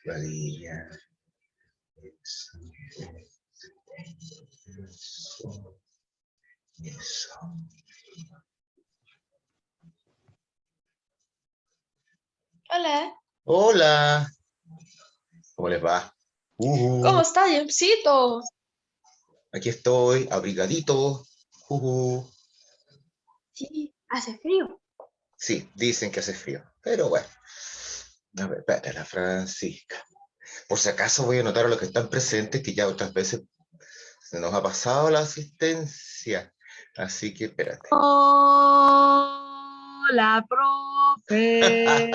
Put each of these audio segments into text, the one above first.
Varilla. Eso. Hola, Hola, ¿cómo les va? ¿cómo está, Jemcito? Aquí estoy, abrigadito. Sí, hace frío. Sí, dicen que hace frío, pero bueno. A ver, espérate, la Francisca. Por si acaso voy a anotar a los que están presentes, que ya otras veces se nos ha pasado la asistencia. Así que espérate. Hola, profe.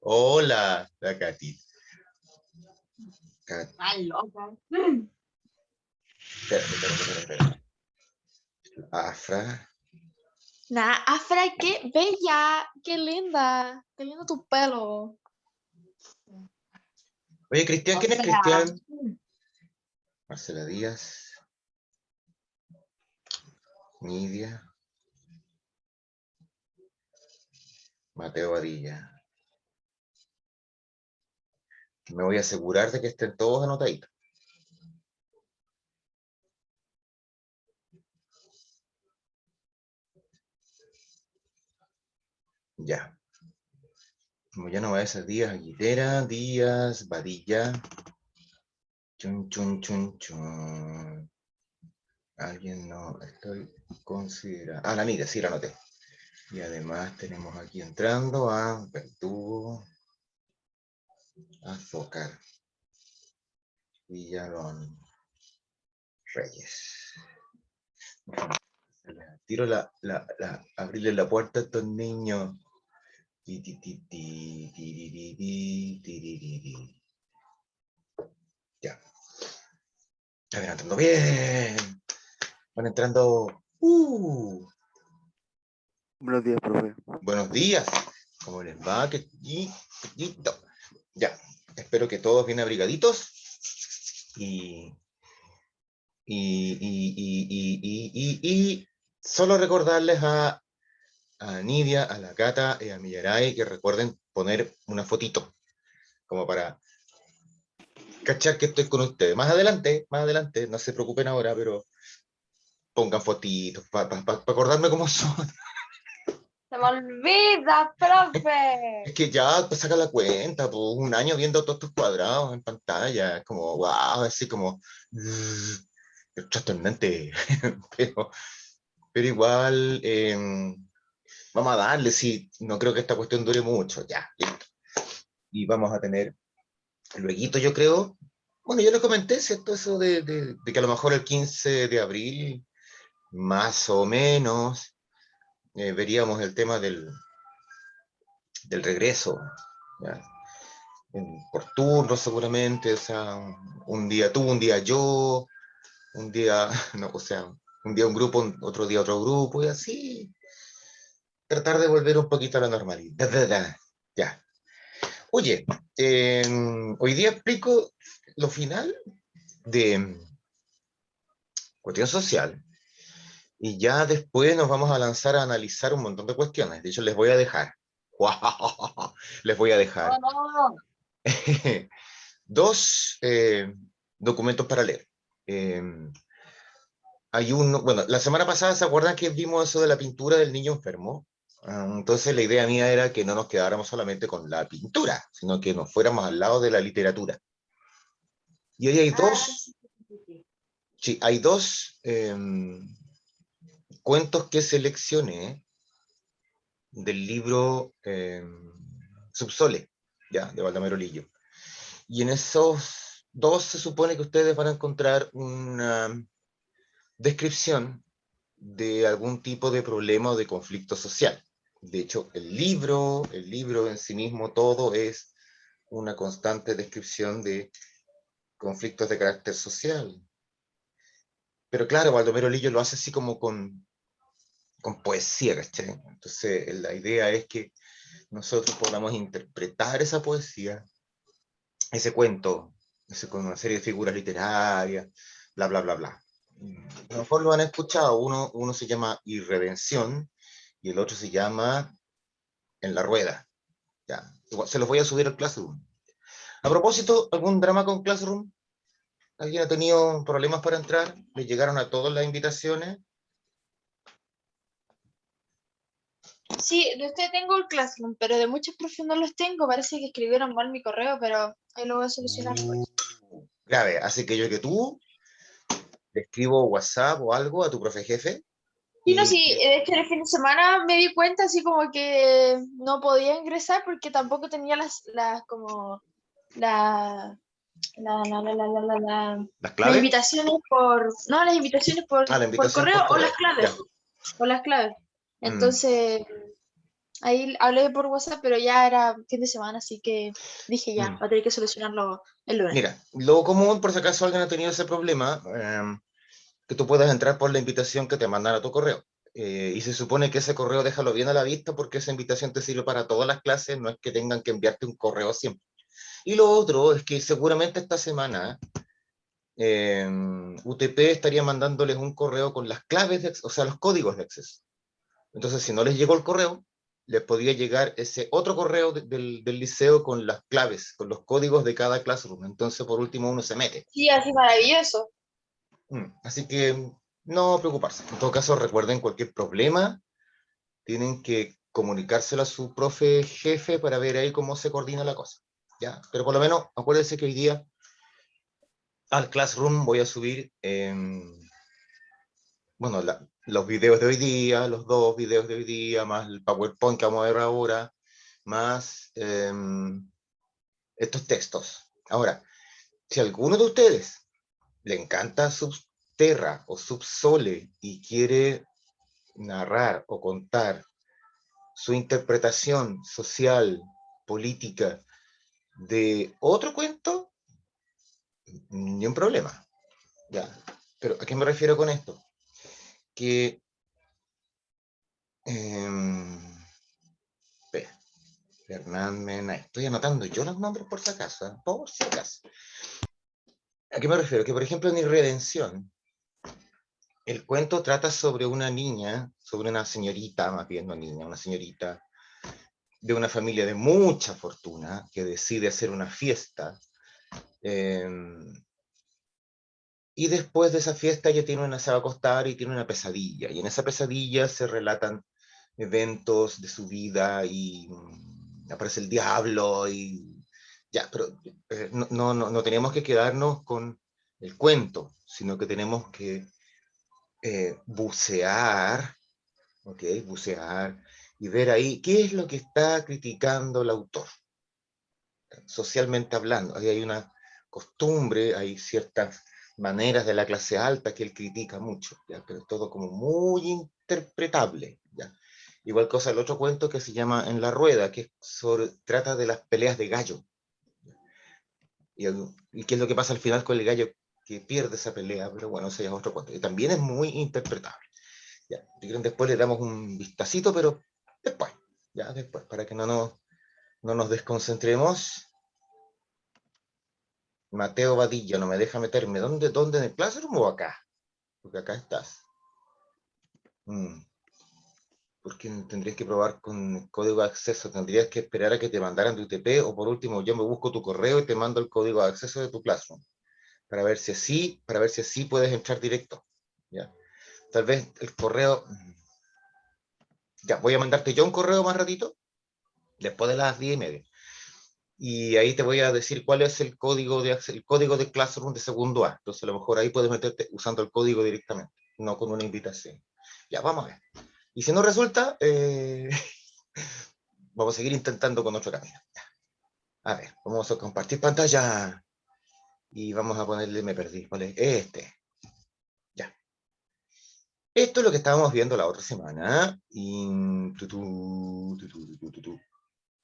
Hola, la Katy. Ay, loca. Espérate. Afra. Nah, Afra, qué bella, qué lindo tu pelo. Oye, Cristian, O ¿quién es sea, Cristian? Marcela Díaz. Nidia. Mateo Badilla. Me voy a asegurar de que estén todos anotaditos. Ya. Como ya no va a ser Díaz, Aguilera, Díaz, Badilla. Chun, chun, chun, chun. Alguien no estoy considerando. Ah, la Nidia, sí la anoté. Y además tenemos aquí entrando a Verdugo, Azócar, Villalón, Reyes. Tiro abrirle la puerta a estos niños. Ti, ti, ti, ti, tiririri, tiririri. Ya. Ya van entrando bien. Van entrando. Buenos días, profe. Buenos días. ¿Cómo les va? ¿Qué chiquito? Ya. Espero que todos bien abrigaditos. Y solo recordarles a Nidia, a la Cata y a Millaray que recuerden poner una fotito, como para cachar que estoy con ustedes. Más adelante, no se preocupen ahora, pero pongan fotitos, para acordarme cómo son. Se me olvida, Es profe. que ya pues, saca la cuenta, pues, un año viendo todos estos cuadrados en pantalla, es como, wow, así como, trastornante, pero, pero igual, vamos a darle, sí, no creo que esta cuestión dure mucho, ya, listo. Y vamos a tener, luego yo creo, bueno, yo les comenté, ¿cierto? Eso de que a lo mejor el 15 de abril, más o menos, veríamos el tema del regreso, ¿ya? Por turno seguramente, o sea, un día tú, un día yo, un día, no, o sea, un día un grupo, otro día otro grupo, y así, tratar de volver un poquito a la normalidad. Ya. Oye, hoy día explico lo final de cuestión social, y ya después nos vamos a lanzar a analizar un montón de cuestiones. De hecho, les voy a dejar, les voy a dejar oh, no. dos documentos para leer. Eh, Hay uno, bueno, la semana pasada se acuerdan que vimos eso de la pintura del niño enfermo. Entonces la idea mía era que no nos quedáramos solamente con la pintura, sino que nos fuéramos al lado de la literatura. Y ahí hay Ah, dos, sí, hay dos cuentos que seleccioné del libro Subsole, ya, de Baldomero Lillo. Y en esos dos se supone que ustedes van a encontrar una descripción de algún tipo de problema o de conflicto social. De hecho, el libro en sí mismo, todo es una constante descripción de conflictos de carácter social. Pero claro, Baldomero Lillo lo hace así como con poesía, ¿cachai? Entonces, la idea es que nosotros podamos interpretar esa poesía, ese cuento, con una serie de figuras literarias, bla, bla, bla, bla. A lo mejor lo han escuchado, uno se llama Irredención y el otro se llama En la Rueda. Ya. Igual, se los voy a subir al Classroom. A propósito, ¿algún drama con Classroom? ¿Alguien ha tenido problemas para entrar? ¿Le llegaron a todas las invitaciones? Sí, de usted tengo el Classroom, pero de muchos profes no los tengo. Parece que escribieron mal mi correo, pero ahí lo voy a solucionar. Grave, así que yo que tú le escribo WhatsApp o algo a tu profe jefe Sí, no, y sí, de hecho el fin de semana me di cuenta así como que no podía ingresar porque tampoco tenía como la, las las claves. invitaciones no, las invitaciones Ah, la por invitación correo por correo. Ya. o las claves. Mm. Entonces, ahí hablé por WhatsApp, pero ya era fin de semana, así que dije ya, Mm. va a tener que solucionarlo el lunes. Mira, lo común, por si acaso alguien ha tenido ese problema, que tú puedas entrar por la invitación que te mandan a tu correo. Y se supone que ese correo déjalo bien a la vista porque esa invitación te sirve para todas las clases, no es que tengan que enviarte un correo siempre. Y lo otro es que seguramente esta semana UTP estaría mandándoles un correo con las claves, o sea, los códigos de acceso. Entonces, si no les llegó el correo, les podría llegar ese otro correo del liceo con las claves, con los códigos de cada classroom. Entonces, por último, uno se mete. Sí, así maravilloso. Así que no preocuparse. En todo caso, recuerden cualquier problema, tienen que comunicárselo a su profe jefe para ver ahí cómo se coordina la cosa. ¿Ya? Pero por lo menos, acuérdense que hoy día al Classroom voy a subir, bueno, los videos de hoy día, los dos videos de hoy día, más el PowerPoint que vamos a ver ahora, más estos textos. Ahora, si a alguno de ustedes le encanta Subterra o Subsole y quiere narrar o contar su interpretación social, política de otro cuento, ni un problema. Ya. Pero ¿a qué me refiero con esto? Que Fernán Mena, estoy anotando yo los nombres por si acaso, ¿eh? Por si acaso. ¿A qué me refiero? Que por ejemplo en Irredención, el cuento trata sobre una niña, sobre una señorita, más bien no niña, una señorita de una familia de mucha fortuna que decide hacer una fiesta. Eh, y después de esa fiesta ella se va a acostar y tiene una pesadilla. Y en esa pesadilla se relatan eventos de su vida y aparece el diablo y ya, pero no tenemos que quedarnos con el cuento, sino que tenemos que bucear, ¿ok? Bucear y ver ahí qué es lo que está criticando el autor, socialmente hablando. Ahí hay una costumbre, hay ciertas maneras de la clase alta que él critica mucho, ¿ya? Pero es todo como muy interpretable, ¿ya? Igual cosa el otro cuento que se llama En la Rueda, que trata de las peleas de gallo. Y qué es lo que pasa al final con el gallo que pierde esa pelea, pero bueno, ese es otro cuento. Y también es muy interpretable. Ya, después le damos un vistacito, pero después, ya después, para que no nos desconcentremos. Mateo Vadillo, no me deja meterme. ¿Dónde en el Classroom o acá? Porque acá estás. Porque tendrías que probar con el código de acceso, tendrías que esperar a que te mandaran tu UTP o por último yo me busco tu correo y te mando el código de acceso de tu Classroom para ver si así puedes entrar directo. ¿Ya? Tal vez el correo, ya voy a mandarte yo un correo más ratito, después de las 10:30. Y ahí te voy a decir cuál es el código de Classroom de segundo A. Entonces a lo mejor ahí puedes meterte usando el código directamente, no con una invitación. Ya, vamos a ver. Y si no resulta, vamos a seguir intentando con otro camino. A ver, vamos a compartir pantalla. Y vamos a ponerle, me perdí, ¿vale? Ya. Esto es lo que estábamos viendo la otra semana. Y...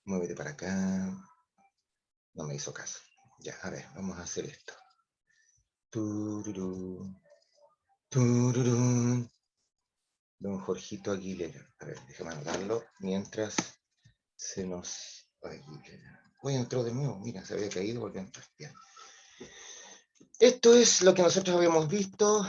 Muévete para acá. No me hizo caso. Ya, a ver, vamos a hacer esto. Don Jorgito Aguilera. A ver, déjame anotarlo mientras se nos... Uy, entró de nuevo. Mira, se había caído, volvió a entrar. Bien. Esto es lo que nosotros habíamos visto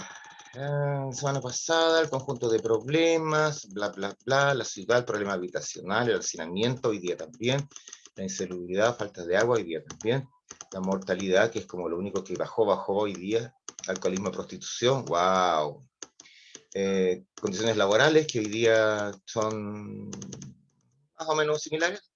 la semana pasada, el conjunto de problemas, bla, bla, bla, la ciudad, el problema habitacional, el hacinamiento, hoy día también, la insalubridad, falta de agua, hoy día también, la mortalidad, que es como lo único que bajó hoy día, alcoholismo, prostitución, wow. Condiciones laborales, que hoy día son más o menos similares.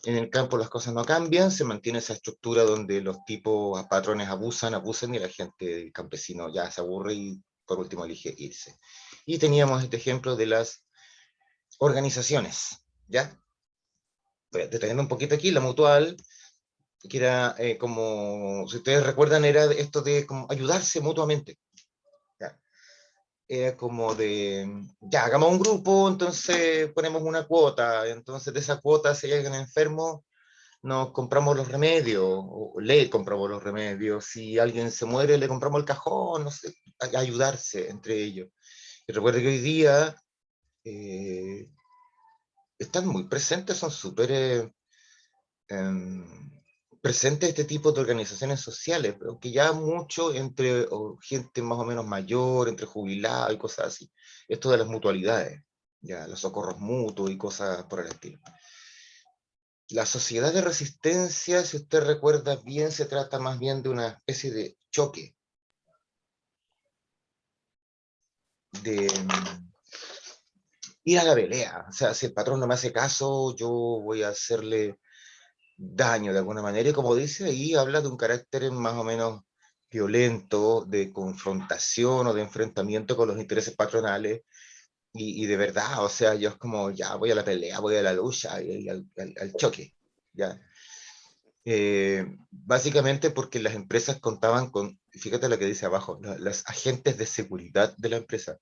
En el campo las cosas no cambian, se mantiene esa estructura donde los tipos patrones abusan y la gente, el campesino ya se aburre y por último elige irse. Y teníamos este ejemplo de las organizaciones, ¿ya? Deteniendo un poquito aquí, la mutual, que era como, si ustedes recuerdan, era esto de como ayudarse mutuamente. ¿Ya? Era como de, ya, hagamos un grupo, entonces ponemos una cuota, entonces de esa cuota si hay alguien enfermo, nos compramos los remedios, o le compramos los remedios, si alguien se muere le compramos el cajón, no sé, ayudarse entre ellos. Y recuerdo que hoy día eh, están muy presentes, son súper em, presentes este tipo de organizaciones sociales, pero que ya mucho entre gente más o menos mayor, entre jubilados y cosas así. Esto de las mutualidades, ya, los socorros mutuos y cosas por el estilo. La sociedad de resistencia, si usted recuerda bien, se trata más bien de una especie de choque, de ir a la pelea. O sea, si el patrón no me hace caso, yo voy a hacerle daño de alguna manera. Y como dice ahí, habla de un carácter más o menos violento, de confrontación o de enfrentamiento con los intereses patronales. Y de verdad, o sea, yo es como, ya voy a la pelea, voy a la lucha y al choque. ¿Ya? Básicamente porque las empresas contaban con, fíjate lo que dice abajo, los agentes de seguridad de la empresa.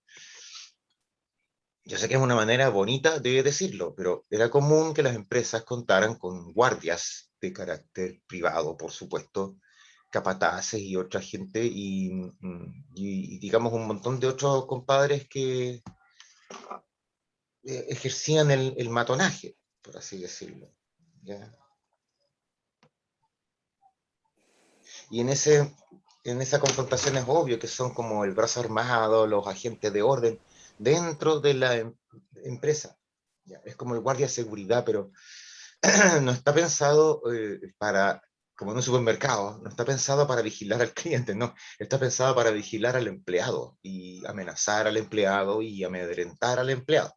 Yo sé que es una manera bonita de decirlo, pero era común que las empresas contaran con guardias de carácter privado, por supuesto, capataces y otra gente, y digamos un montón de otros compadres que ejercían el matonaje, por así decirlo. ¿Ya? Y en esa confrontación es obvio que son como el brazo armado, los agentes de orden dentro de la empresa. Ya, es como el guardia de seguridad, pero no está pensado para, como en un supermercado, no está pensado para vigilar al cliente, no, está pensado para vigilar al empleado y amenazar al empleado y amedrentar al empleado.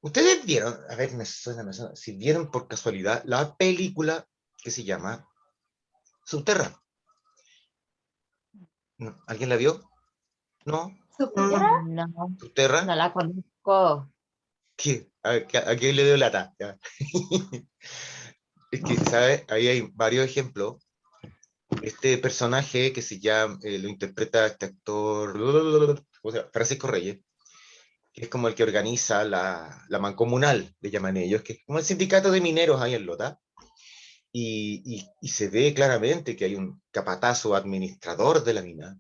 Ustedes vieron, a ver, me suena, si vieron por casualidad la película que se llama Subterra. ¿No? ¿Alguien la vio? ¿No? ¿Supera? No, ¿Subterra? no la conozco. ¿Qué? ¿A quién le dio lata? Ya. Es que, ¿sabes? Ahí hay varios ejemplos. Este personaje que se llama, lo interpreta este actor, o sea, Francisco Reyes, que es como el que organiza la mancomunal, le llaman ellos, que es como el sindicato de mineros ahí en Lota. Y se ve claramente que hay un capatazo administrador de la mina,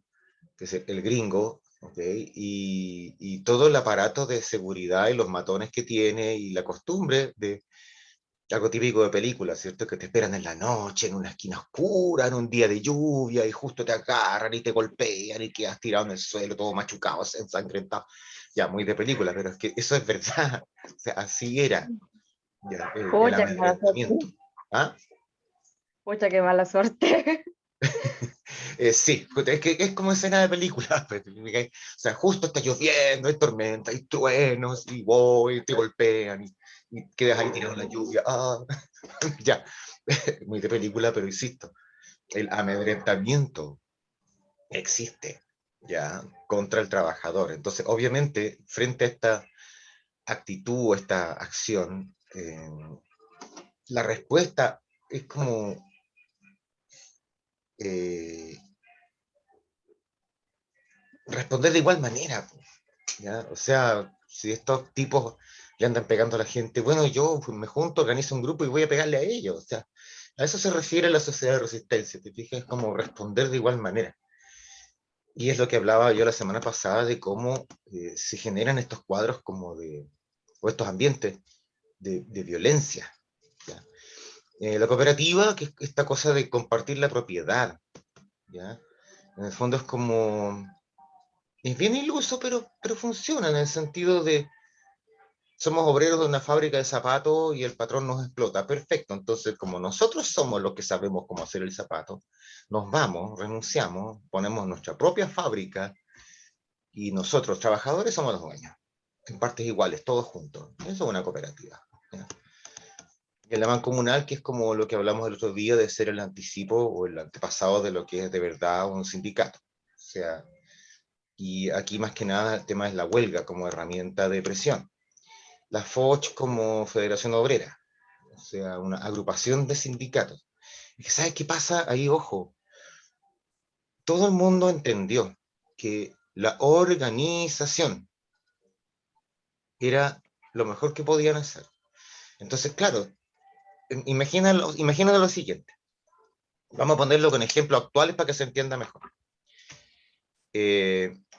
que es el gringo, ¿okay? Y todo el aparato de seguridad y los matones que tiene y la costumbre de algo típico de películas, ¿cierto? Que te esperan en la noche, en una esquina oscura, en un día de lluvia, y justo te agarran y te golpean y quedas tirado en el suelo, todo machucado, ensangrentado. Ya, muy de película, pero es que eso es verdad. O sea, así era ya, el Pucha, qué mala amedrentamiento. suerte. ¿Ah? Pucha, qué mala suerte. Sí, es que es como escena de película. Pues, o sea, justo está lloviendo, hay tormenta, hay truenos, y voy, te golpean, y quedas ahí tirado en la lluvia. Ah, ya, muy de película, pero insisto, el amedrentamiento existe, ya, contra el trabajador. Entonces, obviamente, frente a esta actitud, esta acción, la respuesta es como responder de igual manera, ¿ya? O sea, si estos tipos le andan pegando a la gente, bueno, yo me junto, organizo un grupo y voy a pegarle a ellos. O sea, a eso se refiere la sociedad de resistencia, ¿te fijas? Es como responder de igual manera. Y es lo que hablaba yo la semana pasada de cómo se generan estos cuadros como o estos ambientes de violencia, ¿ya? La cooperativa, que es esta cosa de compartir la propiedad, ¿ya? En el fondo es como, es bien iluso, pero funciona en el sentido de, somos obreros de una fábrica de zapatos y el patrón nos explota. Perfecto, entonces como nosotros somos los que sabemos cómo hacer el zapato, nos vamos, renunciamos, ponemos nuestra propia fábrica y nosotros, trabajadores, somos los dueños, en partes iguales, todos juntos. Eso es una cooperativa, ¿ya? Y el mancomunal, que es como lo que hablamos el otro día de ser el anticipo o el antepasado de lo que es de verdad un sindicato. O sea, y aquí más que nada el tema es la huelga como herramienta de presión. La FOCH como Federación Obrera, o sea, una agrupación de sindicatos. Y que, ¿sabes qué pasa? Ahí, ojo, todo el mundo entendió que la organización era lo mejor que podían hacer. Entonces, claro, imagínalo lo siguiente. Vamos a ponerlo con ejemplos actuales para que se entienda mejor.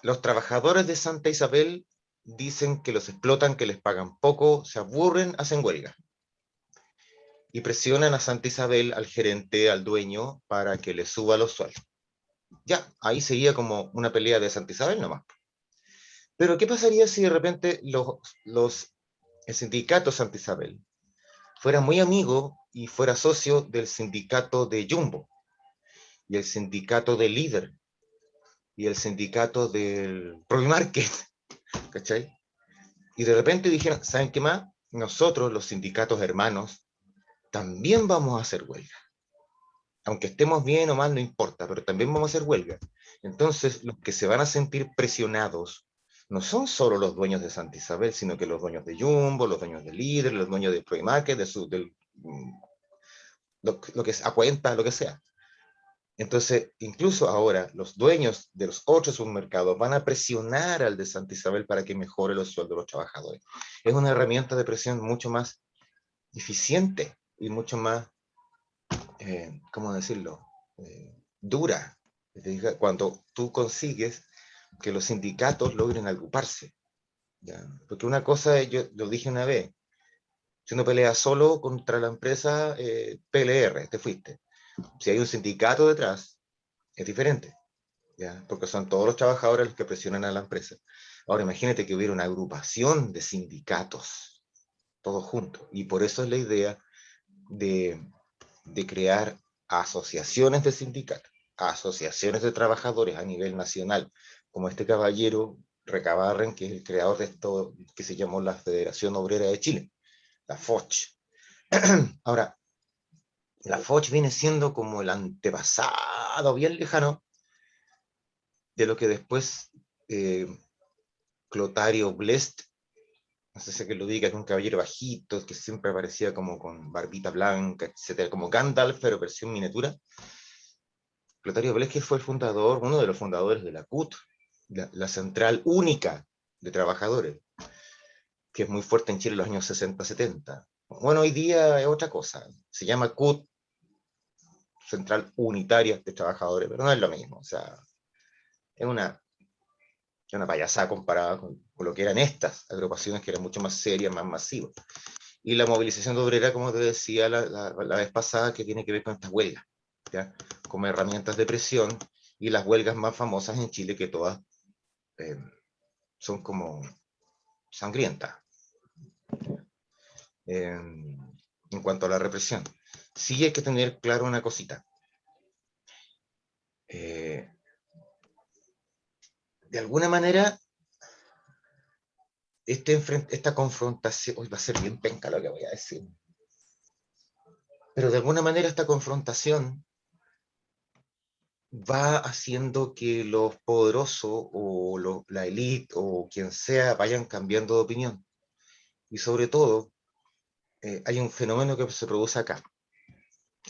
Los trabajadores de Santa Isabel dicen que los explotan, que les pagan poco, se aburren, hacen huelga. Y presionan a Santa Isabel, al gerente, al dueño, para que les suba los sueldos. Ya, ahí seguía como una pelea de Santa Isabel nomás. Pero ¿qué pasaría si de repente el sindicato Santa Isabel fuera muy amigo y fuera socio del sindicato de Jumbo, y el sindicato de Líder, y el sindicato del Provimarket, ¿cachai? Y de repente dijeron, ¿saben qué más? Nosotros, los sindicatos hermanos, también vamos a hacer huelga. Aunque estemos bien o mal, no importa, pero también vamos a hacer huelga. Entonces, los que se van a sentir presionados no son solo los dueños de Santa Isabel, sino que los dueños de Jumbo, los dueños de Líder, los dueños de Provimarket, lo que es a cuenta, lo que sea. Entonces, incluso ahora, los dueños de los otros submercados van a presionar al de Santa Isabel para que mejore los sueldos de los trabajadores. Es una herramienta de presión mucho más eficiente y mucho más, ¿cómo decirlo? Dura. Cuando tú consigues que los sindicatos logren agruparse, ¿ya? Porque una cosa, yo lo dije una vez, si uno pelea solo contra la empresa, PLR, te fuiste. Si hay un sindicato detrás, es diferente, ¿ya? Porque son todos los trabajadores los que presionan a la empresa. Ahora imagínate que hubiera una agrupación de sindicatos, todos juntos, y por eso es la idea de crear asociaciones de sindicatos, asociaciones de trabajadores a nivel nacional, como este caballero Recabarren, que es el creador de esto que se llamó la Federación Obrera de Chile, la FOCH. Ahora, la FOCH viene siendo como el antepasado bien lejano de lo que después Clotario Blest, no sé si que lo diga, que es un caballero bajito, que siempre aparecía como con barbita blanca, etcétera, como Gandalf, pero versión miniatura. Clotario Blest, que fue el fundador, uno de los fundadores de la CUT, la Central Única de Trabajadores, que es muy fuerte en Chile en los años 60-70. Bueno, hoy día es otra cosa, se llama CUT, Central Unitaria de Trabajadores, pero no es lo mismo, o sea, es una payasada comparada con lo que eran estas agrupaciones que eran mucho más serias, más masivas. Y la movilización de obrera, como te decía la vez pasada, que tiene que ver con estas huelgas, ¿ya? Como herramientas de presión, y las huelgas más famosas en Chile, que todas eh, son como sangrientas en cuanto a la represión. Sí hay que tener claro una cosita. De alguna manera, esta confrontación, hoy va a ser bien penca lo que voy a decir, pero de alguna manera esta confrontación va haciendo que los poderosos o la élite o quien sea vayan cambiando de opinión. Y sobre todo, hay un fenómeno que se produce acá,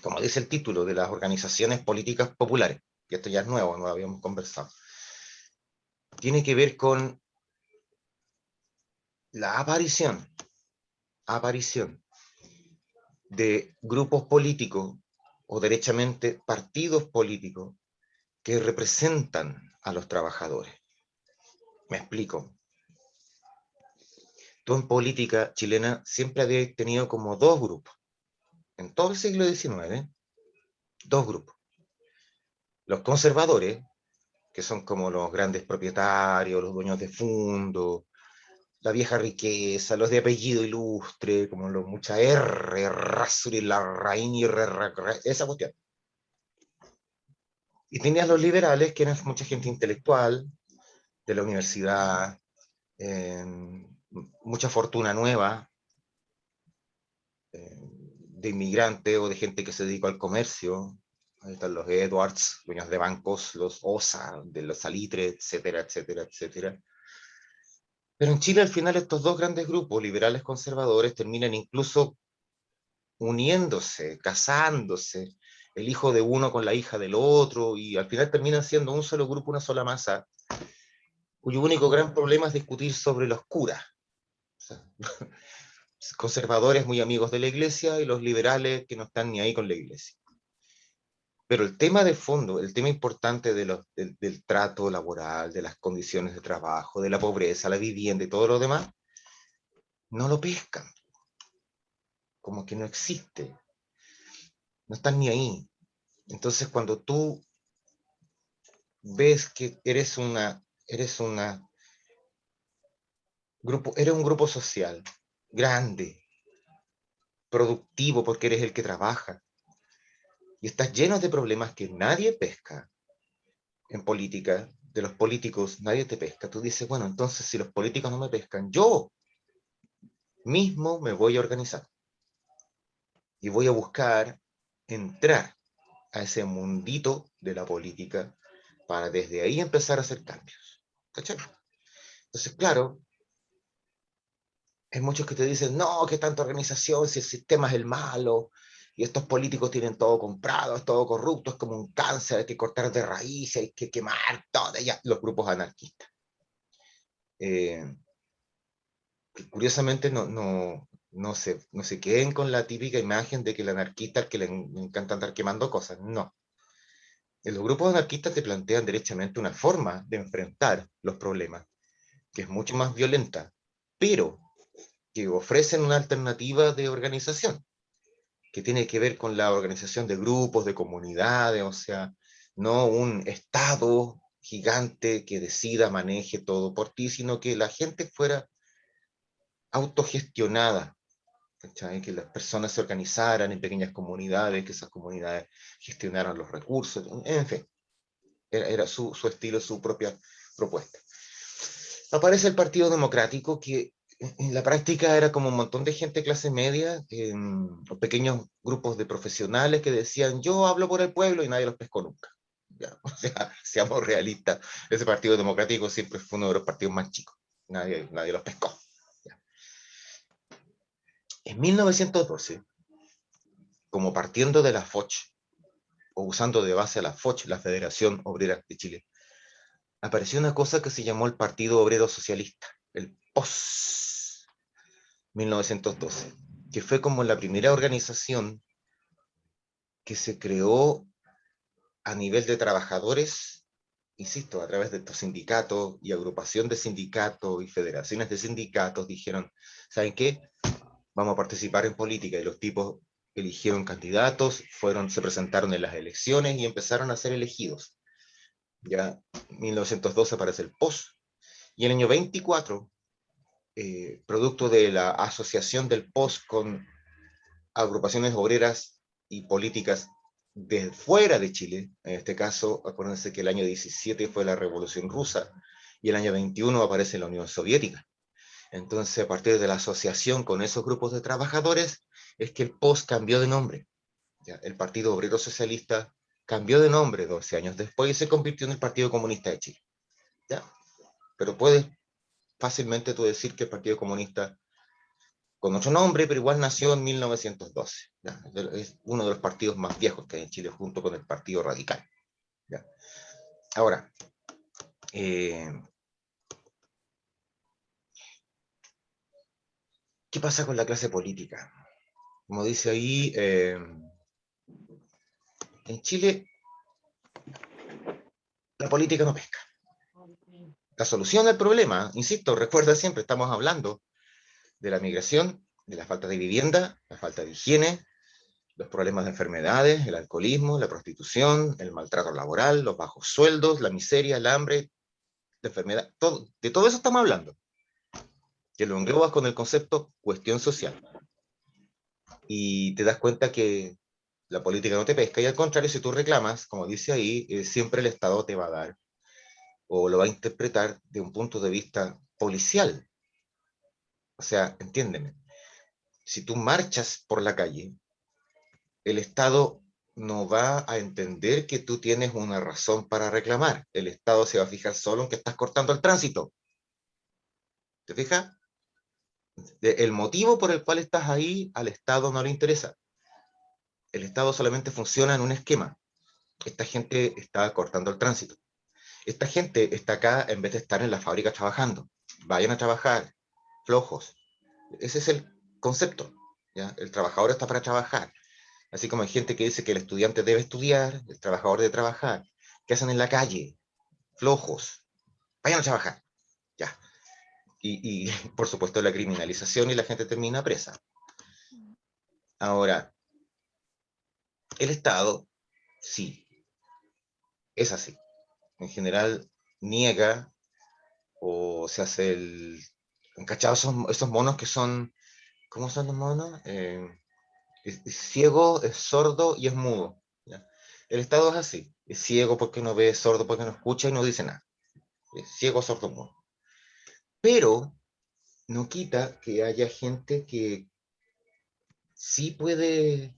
como dice el título, de las organizaciones políticas populares, y esto ya es nuevo, no lo habíamos conversado. Tiene que ver con la aparición de grupos políticos, o derechamente partidos políticos, que representan a los trabajadores. Me explico. Tú en política chilena siempre habías tenido como dos grupos, en todo el siglo XIX, dos grupos. Los conservadores, que son como los grandes propietarios, los dueños de fondos, la vieja riqueza, los de apellido ilustre, como los mucha R, Rasuri, Larraín y esa cuestión. Y tenías los liberales, que eran mucha gente intelectual, de la universidad, eh, mucha fortuna nueva, de inmigrantes o de gente que se dedicó al comercio. Ahí están los Edwards, dueños de bancos, los OSA, de los Salitre, etcétera, etcétera, etcétera. Pero en Chile al final estos dos grandes grupos, liberales conservadores, terminan incluso uniéndose, casándose, el hijo de uno con la hija del otro, y al final terminan siendo un solo grupo, una sola masa, cuyo único gran problema es discutir sobre los curas. O sea, conservadores muy amigos de la iglesia y los liberales que no están ni ahí con la iglesia. Pero el tema de fondo, el tema importante del trato laboral, de las condiciones de trabajo, de la pobreza, la vivienda y todo lo demás, no lo pescan. Como que no existe. No están ni ahí. Entonces, cuando tú ves que eres un grupo social grande, productivo, porque eres el que trabaja, y estás lleno de problemas que nadie pesca en política, de los políticos nadie te pesca, tú dices, bueno, entonces si los políticos no me pescan, yo mismo me voy a organizar y voy a buscar entrar a ese mundito de la política para desde ahí empezar a hacer cambios. ¿Cachai? Entonces, claro, hay muchos que te dicen, no, que tanta organización, si el sistema es el malo, y estos políticos tienen todo comprado, es todo corrupto, es como un cáncer, hay que cortar de raíz, hay que quemar todo, ya, los grupos anarquistas. Eh, que curiosamente no se queden con la típica imagen de que el anarquista al que le encanta andar quemando cosas, no. En los grupos anarquistas te plantean derechamente una forma de enfrentar los problemas, que es mucho más violenta, pero que ofrecen una alternativa de organización, que tiene que ver con la organización de grupos, de comunidades, o sea, no un Estado gigante que decida, maneje todo por ti, sino que la gente fuera autogestionada, ¿cachai? Que las personas se organizaran en pequeñas comunidades, que esas comunidades gestionaran los recursos, en fin, era su estilo, su propia propuesta. Aparece el Partido Democrático, que en la práctica era como un montón de gente de clase media, pequeños grupos de profesionales que decían, yo hablo por el pueblo, y nadie los pescó nunca. Ya, o sea, seamos realistas, ese Partido Democrático siempre fue uno de los partidos más chicos, nadie los pescó. Ya. En 1912, como partiendo de la FOCH, o usando de base a la FOCH, la Federación Obrera de Chile, apareció una cosa que se llamó el Partido Obrero Socialista, el POS, 1912, que fue como la primera organización que se creó a nivel de trabajadores, insisto, a través de estos sindicatos y agrupación de sindicatos y federaciones de sindicatos, dijeron, ¿saben qué? Vamos a participar en política, y los tipos eligieron candidatos, se presentaron en las elecciones y empezaron a ser elegidos. Ya en 1912 aparece el POS, y en el año 24, producto de la asociación del POS con agrupaciones obreras y políticas de fuera de Chile, en este caso, acuérdense que el año 17 fue la Revolución Rusa, y el año 21 aparece la Unión Soviética. Entonces, a partir de la asociación con esos grupos de trabajadores, es que el POS cambió de nombre. ¿Ya? El Partido Obrero Socialista cambió de nombre 12 años después y se convirtió en el Partido Comunista de Chile. ¿Ya? Pero puedes fácilmente tú decir que el Partido Comunista con otro nombre, pero igual nació en 1912. ¿Ya? Es uno de los partidos más viejos que hay en Chile, junto con el Partido Radical. ¿Ya? Ahora, ¿qué pasa con la clase política? Como dice ahí, en Chile la política no pesca. La solución al problema, insisto, recuerda siempre, estamos hablando de la migración, de la falta de vivienda, la falta de higiene, los problemas de enfermedades, el alcoholismo, la prostitución, el maltrato laboral, los bajos sueldos, la miseria, el hambre, la enfermedad, todo, de todo eso estamos hablando. Que lo englobas con el concepto cuestión social. Y te das cuenta que la política no te pesca, y al contrario, si tú reclamas, como dice ahí, siempre el Estado te va a dar, o lo va a interpretar de un punto de vista policial. O sea, entiéndeme, si tú marchas por la calle, el Estado no va a entender que tú tienes una razón para reclamar. El Estado se va a fijar solo en que estás cortando el tránsito. ¿Te fijas? El motivo por el cual estás ahí al Estado no le interesa. El Estado solamente funciona en un esquema. Esta gente está cortando el tránsito. Esta gente está acá en vez de estar en la fábrica trabajando. Vayan a trabajar, flojos. Ese es el concepto. ¿Ya? El trabajador está para trabajar. Así como hay gente que dice que el estudiante debe estudiar, el trabajador debe trabajar. ¿Qué hacen en la calle? Flojos. Vayan a trabajar. Ya. Y por supuesto la criminalización y la gente termina presa. Ahora, el Estado, sí, es así. En general, niega o se hace el... ¿Cachado? Esos monos que son... ¿Cómo son los monos? Es ciego, es sordo y es mudo. ¿Ya? El Estado es así. Es ciego porque no ve, es sordo porque no escucha y no dice nada. Es ciego, sordo, mudo. Pero no quita que haya gente que sí puede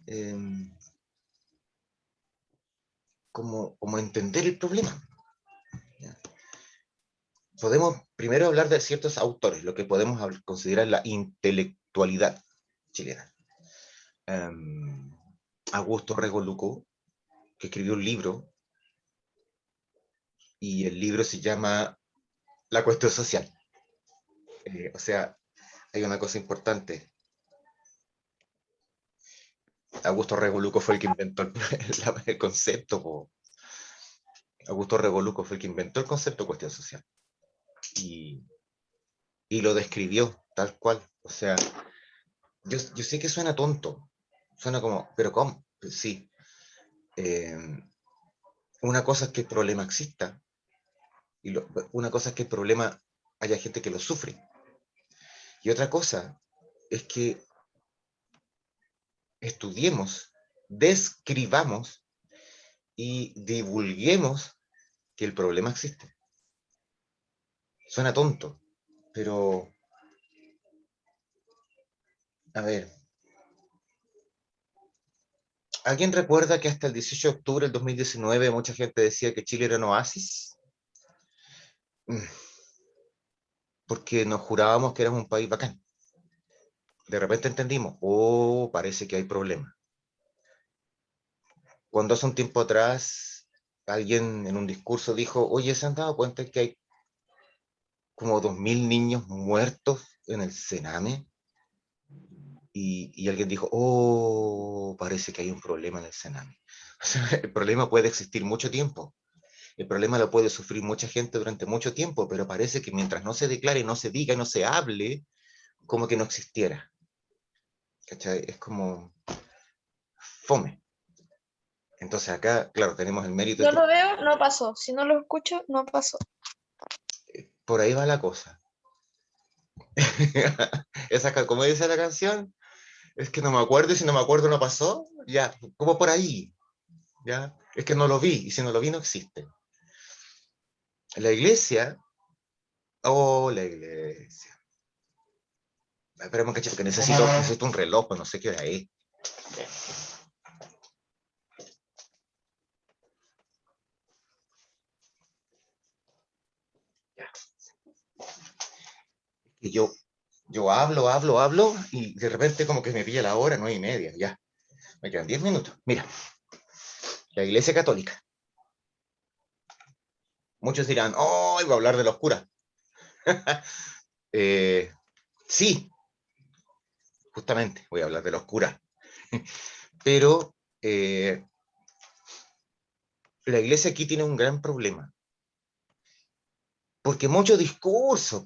eh, como entender el problema. ¿Ya? Podemos primero hablar de ciertos autores, lo que podemos considerar la intelectualidad chilena. Augusto Rego Luco, que escribió un libro, y el libro se llama La cuestión social. O sea, hay una cosa importante. Augusto Rego Luco fue el que inventó el concepto. Augusto Rego Luco fue el que inventó el concepto de cuestión social. Y, y lo describió tal cual. O sea, yo sé que suena tonto. Suena como, pero ¿cómo? Pues sí. Eh, una cosa es que el problema exista. Y una cosa es que el problema haya gente que lo sufre. Y otra cosa es que estudiemos, describamos y divulguemos que el problema existe. Suena tonto, pero a ver, ¿alguien recuerda que hasta el 18 de octubre del 2019 mucha gente decía que Chile era un oasis? Porque nos jurábamos que éramos un país bacán. De repente entendimos, oh, parece que hay problemas. Cuando hace un tiempo atrás alguien en un discurso dijo, oye, ¿se han dado cuenta que hay como 2000 niños muertos en el Sename? Y alguien dijo, oh, parece que hay un problema en el Sename. O sea, el problema puede existir mucho tiempo. El problema lo puede sufrir mucha gente durante mucho tiempo, pero parece que mientras no se declare, no se diga, no se hable, como que no existiera. ¿Cachai? Es como fome. Entonces acá, claro, tenemos el mérito. No lo veo, no pasó. Si no lo escucho, no pasó. Por ahí va la cosa. Como dice la canción, es que no me acuerdo y si no me acuerdo no pasó. Ya, como por ahí. ¿Ya? Es que no lo vi y si no lo vi no existe. La iglesia, oh, la iglesia. Espera un cachito que necesito un reloj, pues no sé qué hora es. Ya. Y yo Yo hablo, y de repente como que me pilla la hora, 9:30, ya. Me quedan 10 minutos. Mira, la Iglesia Católica. Muchos dirán, oh, voy a hablar de los curas. Sí, justamente voy a hablar de los curas. Pero la Iglesia aquí tiene un gran problema. Porque mucho discurso,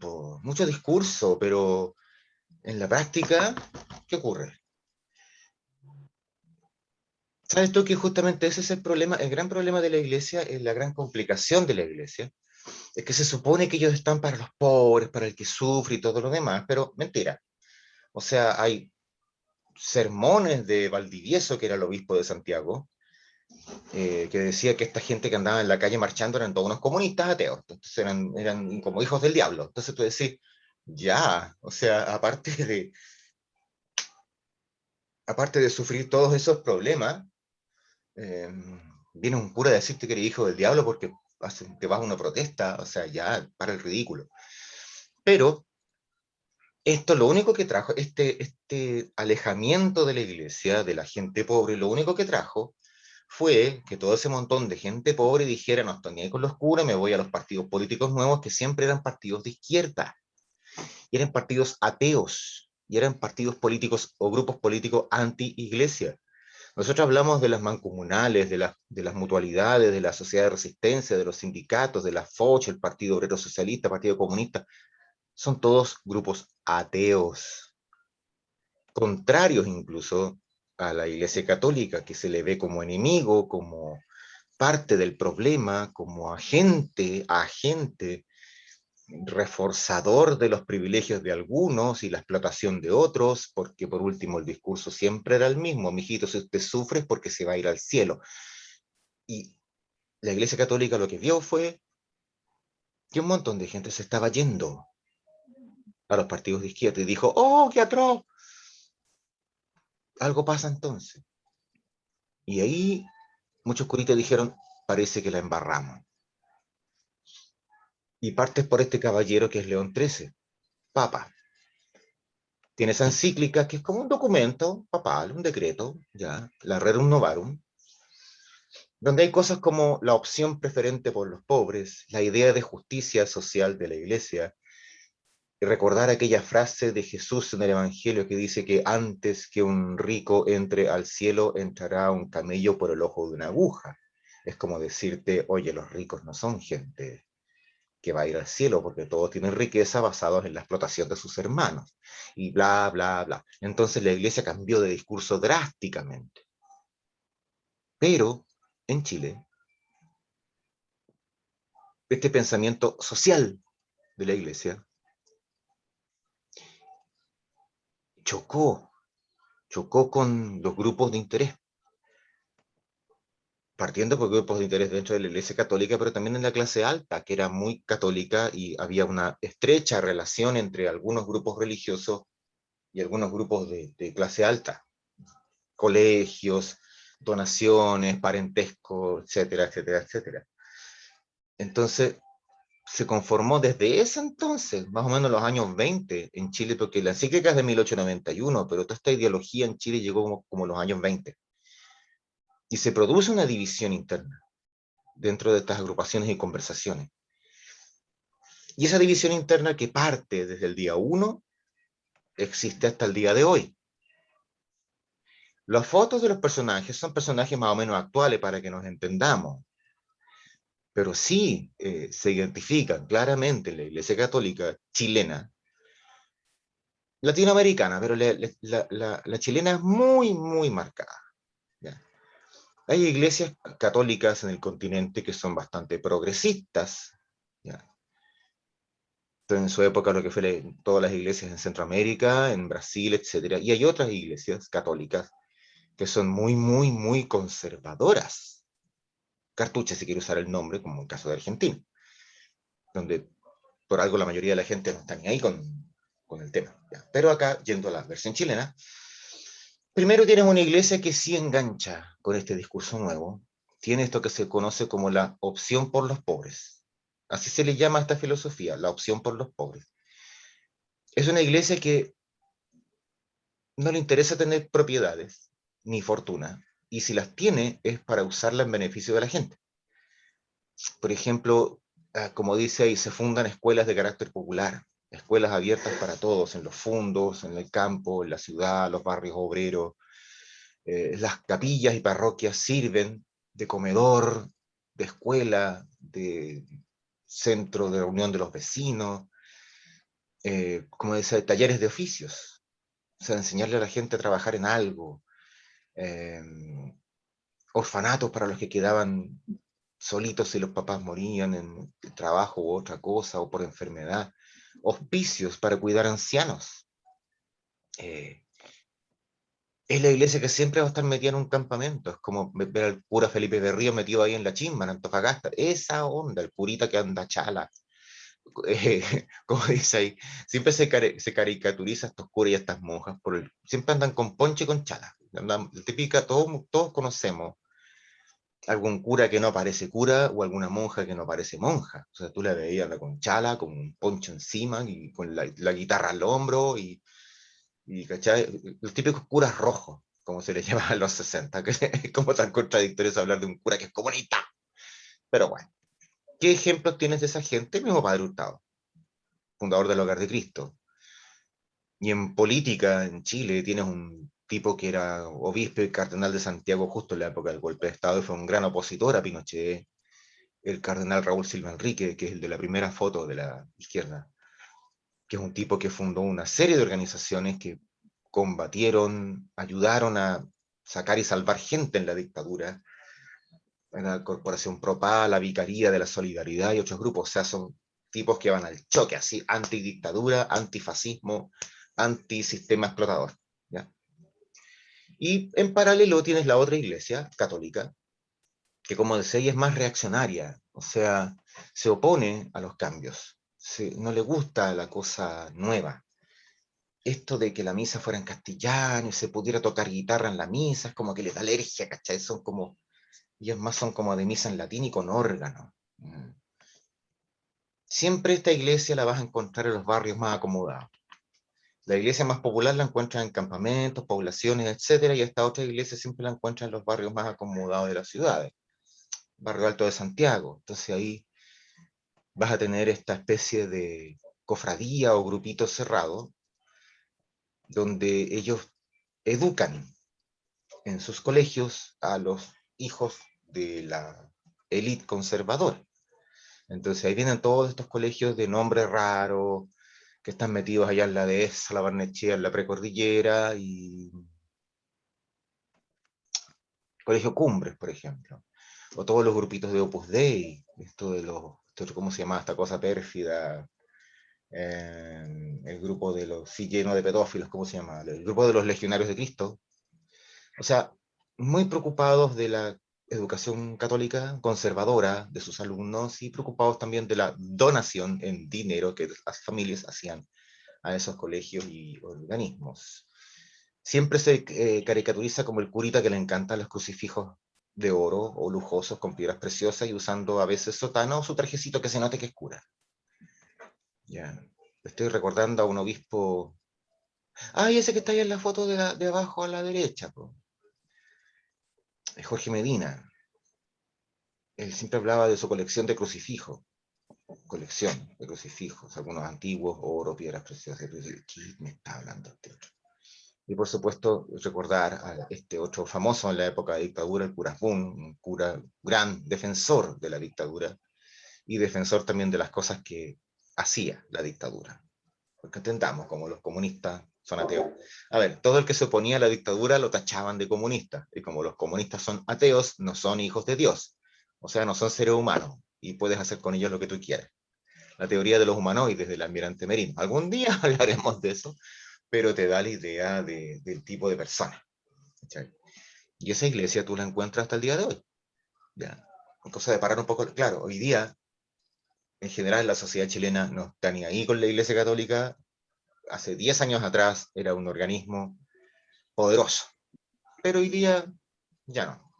pero en la práctica, ¿qué ocurre? ¿Sabes tú que justamente ese es el problema? El gran problema de la Iglesia es la gran complicación de la Iglesia. Es que se supone que ellos están para los pobres, para el que sufre y todo lo demás, pero mentira. O sea, hay sermones de Valdivieso, que era el obispo de Santiago, que decía que esta gente que andaba en la calle marchando eran todos unos comunistas ateos, entonces eran como hijos del diablo. Entonces tú decís, ya, o sea, aparte de sufrir todos esos problemas, eh, viene un cura a decirte que eres hijo del diablo porque te vas a una protesta, o sea, ya, para el ridículo. Pero esto lo único que trajo, este alejamiento de la iglesia, de la gente pobre, lo único que trajo fue que todo ese montón de gente pobre dijera, no estoy ni ahí con los curas, me voy a los partidos políticos nuevos, que siempre eran partidos de izquierda, y eran partidos ateos, y eran partidos políticos o grupos políticos anti-iglesia. Nosotros hablamos de las mancomunales, de las mutualidades, de la sociedad de resistencia, de los sindicatos, de la FOCH, el Partido Obrero Socialista, Partido Comunista. Son todos grupos ateos, contrarios incluso a la Iglesia Católica, que se le ve como enemigo, como parte del problema, como agente reforzador de los privilegios de algunos y la explotación de otros, porque por último el discurso siempre era el mismo: mijito, si usted sufre es porque se va a ir al cielo. Y la Iglesia Católica lo que vio fue que un montón de gente se estaba yendo a los partidos de izquierda y dijo, oh, qué atroz, algo pasa entonces. Y ahí muchos curitas dijeron, parece que la embarramos. Y partes por este caballero que es León XIII, Papa. Tiene esa encíclica que es como un documento papal, un decreto, ya, la Rerum Novarum, donde hay cosas como la opción preferente por los pobres, la idea de justicia social de la Iglesia, y recordar aquella frase de Jesús en el Evangelio que dice que antes que un rico entre al cielo, entrará un camello por el ojo de una aguja. Es como decirte, oye, los ricos no son gente que va a ir al cielo, porque todos tienen riqueza basados en la explotación de sus hermanos, y bla, bla, bla. Entonces la Iglesia cambió de discurso drásticamente. Pero en Chile, este pensamiento social de la Iglesia chocó, chocó con los grupos de interés, partiendo por grupos de interés dentro de la Iglesia Católica, pero también en la clase alta, que era muy católica, y había una estrecha relación entre algunos grupos religiosos y algunos grupos de clase alta, colegios, donaciones, parentesco, etcétera, etcétera, etcétera. Entonces, se conformó desde ese entonces, más o menos los años 20 en Chile, porque la encíclica es de 1891, pero toda esta ideología en Chile llegó como los años 20. Y se produce una división interna dentro de estas agrupaciones y conversaciones. Y esa división interna, que parte desde el día 1, existe hasta el día de hoy. Las fotos de los personajes son personajes más o menos actuales para que nos entendamos, pero sí se identifican claramente en la Iglesia Católica chilena, latinoamericana, pero la chilena es muy, muy marcada. ¿Ya? Hay iglesias católicas en el continente que son bastante progresistas, ¿ya? En su época lo que fue todas las iglesias en Centroamérica, en Brasil, etcétera, y hay otras iglesias católicas que son muy, muy, muy conservadoras, cartuchas si quiere usar el nombre, como el caso de Argentina, donde por algo la mayoría de la gente no está ni ahí con el tema. ¿Ya? Pero acá, yendo a la versión chilena, primero tienes una iglesia que sí engancha con este discurso nuevo, tiene esto que se conoce como la opción por los pobres. Así se le llama a esta filosofía, la opción por los pobres. Es una iglesia que no le interesa tener propiedades ni fortuna, y si las tiene es para usarla en beneficio de la gente. Por ejemplo, como dice ahí, se fundan escuelas de carácter popular, escuelas abiertas para todos, en los fundos, en el campo, en la ciudad, los barrios obreros. Las capillas y parroquias sirven de comedor, de escuela, de centro de reunión de los vecinos, como decía, talleres de oficios, o sea, enseñarle a la gente a trabajar en algo, eh, orfanatos para los que quedaban solitos si los papás morían en el trabajo u otra cosa, o por enfermedad, hospicios para cuidar ancianos. Es la iglesia que siempre va a estar metida en un campamento, es como ver al cura Felipe Berrío metido ahí en la chimba, en Antofagasta, esa onda, el curita que anda chala, como dice ahí, siempre se caricaturiza a estos curas y a estas monjas, siempre andan con ponche y con chala, andan, típica, todos conocemos algún cura que no parece cura o alguna monja que no parece monja. O sea, tú la veías con chala, con un poncho encima y con la guitarra al hombro ¿cachai? Los típicos curas rojos, como se les llama en los 60, que es como tan contradictorio hablar de un cura que es comunista. Pero bueno, ¿qué ejemplos tienes de esa gente? El mismo Padre Hurtado, fundador del Hogar de Cristo. Y en política, en Chile, tienes un tipo que era obispo y cardenal de Santiago justo en la época del golpe de Estado y fue un gran opositor a Pinochet, el cardenal Raúl Silva Enrique, que es el de la primera foto de la izquierda, que es un tipo que fundó una serie de organizaciones que combatieron, ayudaron a sacar y salvar gente en la dictadura, la Corporación PROPA, la Vicaría de la Solidaridad y otros grupos. O sea, son tipos que van al choque, así, antidictadura, antifascismo, antisistema explotador. ¿Ya? Y en paralelo tienes la otra iglesia católica, que como decía, es más reaccionaria, o sea, se opone a los cambios, no le gusta la cosa nueva. Esto de que la misa fuera en castellano y se pudiera tocar guitarra en la misa, es como que les da alergia, ¿cachai? Son como, ellos más son como de misa en latín y con órgano. Siempre esta iglesia la vas a encontrar en los barrios más acomodados. La iglesia más popular la encuentras en campamentos, poblaciones, etcétera, y esta otra iglesia siempre la encuentras en los barrios más acomodados de las ciudades. Barrio Alto de Santiago. Entonces ahí vas a tener esta especie de cofradía o grupito cerrado, donde ellos educan en sus colegios a los hijos de la élite conservadora. Entonces ahí vienen todos estos colegios de nombre raro, que están metidos allá en la dehesa, la Barnechea, en la precordillera, y Colegio Cumbres, por ejemplo. O todos los grupitos de Opus Dei, ¿cómo se llama esta cosa pérfida? El grupo de los, sí, lleno de pedófilos, ¿cómo se llama? El grupo de los legionarios de Cristo. O sea, muy preocupados de la educación católica conservadora de sus alumnos y preocupados también de la donación en dinero que las familias hacían a esos colegios y organismos. Siempre se caricaturiza como el curita que le encantan los crucifijos de oro o lujosos con piedras preciosas y usando a veces sotana o su trajecito que se note que es cura. Ya. Estoy recordando a un obispo. Ay, ese que está ahí en la foto de abajo a la derecha, po. Jorge Medina. Él siempre hablaba de su colección de crucifijos. Colección de crucifijos, algunos antiguos, oro, piedras preciosas. ¿Qué me está hablando este otro? Y por supuesto, recordar a este otro famoso en la época de dictadura, el cura Boone, un cura gran defensor de la dictadura y defensor también de las cosas que hacía la dictadura. Porque entendamos, como los comunistas son ateos. A ver, todo el que se oponía a la dictadura lo tachaban de comunista. Y como los comunistas son ateos, no son hijos de Dios. O sea, no son seres humanos. Y puedes hacer con ellos lo que tú quieras. La teoría de los humanoides del almirante Merino. Algún día hablaremos de eso, pero te da la idea del tipo de persona. ¿Cachai? Y esa iglesia tú la encuentras hasta el día de hoy. ¿Ya? Cosa de parar un poco. Claro, hoy día, en general, la sociedad chilena no está ni ahí con la iglesia católica. Hace 10 años atrás era un organismo poderoso, pero hoy día ya no.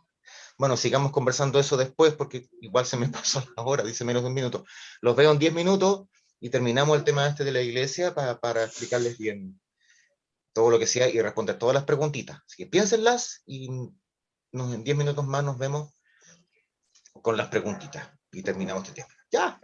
Bueno, sigamos conversando eso después porque igual se me pasó la hora, dice menos de un minuto. Los veo en 10 minutos y terminamos el tema este de la iglesia para explicarles bien todo lo que sea y responder todas las preguntitas. Así que piénsenlas y en 10 minutos más nos vemos con las preguntitas y terminamos este tema. ¡Ya!